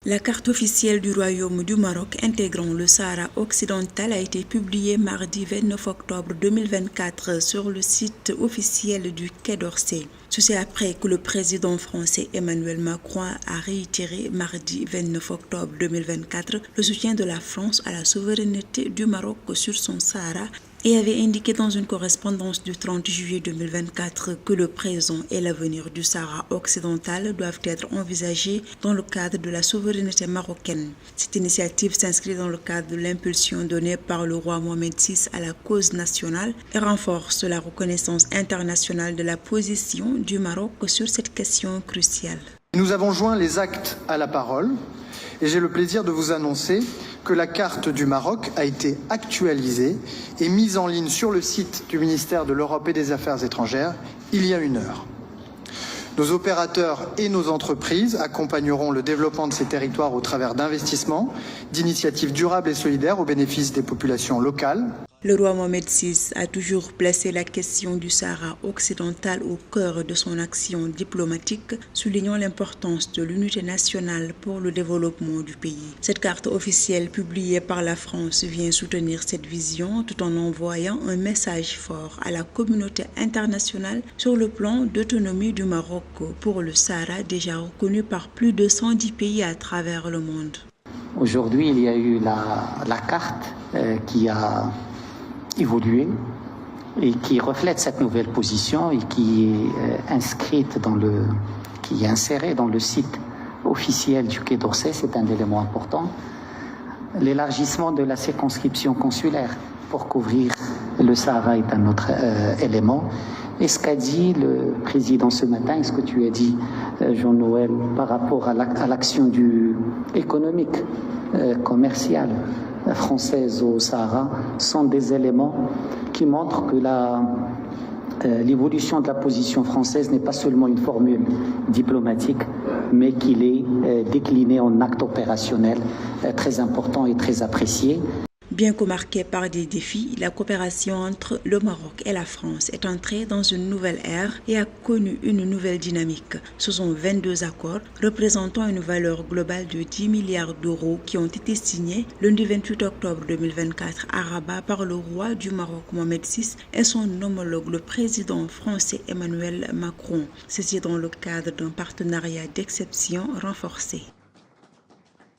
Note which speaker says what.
Speaker 1: La carte officielle du Royaume du Maroc intégrant le Sahara occidental a été publiée mardi 29 octobre 2024 sur le site officiel du Quai d'Orsay. Ceci après que le président français Emmanuel Macron a réitéré mardi 29 octobre 2024 le soutien de la France à la souveraineté du Maroc sur son Sahara et avait indiqué dans une correspondance du 30 juillet 2024 que le présent et l'avenir du Sahara occidental doivent être envisagés dans le cadre de la souveraineté marocaine. Cette initiative s'inscrit dans le cadre de l'impulsion donnée par le roi Mohamed VI à la cause nationale et renforce la reconnaissance internationale de la position du Maroc sur cette question cruciale.
Speaker 2: Nous avons joint les actes à la parole et j'ai le plaisir de vous annoncer que la carte du Maroc a été actualisée et mise en ligne sur le site du ministère de l'Europe et des Affaires étrangères il y a 1 heure. Nos opérateurs et nos entreprises accompagneront le développement de ces territoires au travers d'investissements, d'initiatives durables et solidaires au bénéfice des populations locales.
Speaker 1: Le roi Mohamed VI a toujours placé la question du Sahara occidental au cœur de son action diplomatique, soulignant l'importance de l'unité nationale pour le développement du pays. Cette carte officielle publiée par la France vient soutenir cette vision tout en envoyant un message fort à la communauté internationale sur le plan d'autonomie du Maroc pour le Sahara déjà reconnu par plus de 110 pays à travers le monde.
Speaker 3: Aujourd'hui, il y a eu la carte qui a évolué et qui reflète cette nouvelle position et qui est insérée dans le site officiel du Quai d'Orsay. C'est un élément important. L'élargissement de la circonscription consulaire pour couvrir le Sahara est un autre élément. Et ce qu'a dit le président ce matin, et ce que tu as dit, Jean-Noël, par rapport à l'action économique, commerciale, française au Sahara, sont des éléments qui montrent que l'évolution de la position française n'est pas seulement une formule diplomatique, mais qu'il est décliné en actes opérationnels très importants et très appréciés.
Speaker 1: Bien que marquée par des défis, la coopération entre le Maroc et la France est entrée dans une nouvelle ère et a connu une nouvelle dynamique. Ce sont 22 accords représentant une valeur globale de 10 milliards d'euros qui ont été signés lundi 28 octobre 2024 à Rabat par le roi du Maroc Mohamed VI et son homologue le président français Emmanuel Macron. Ceci dans le cadre d'un partenariat d'exception renforcé.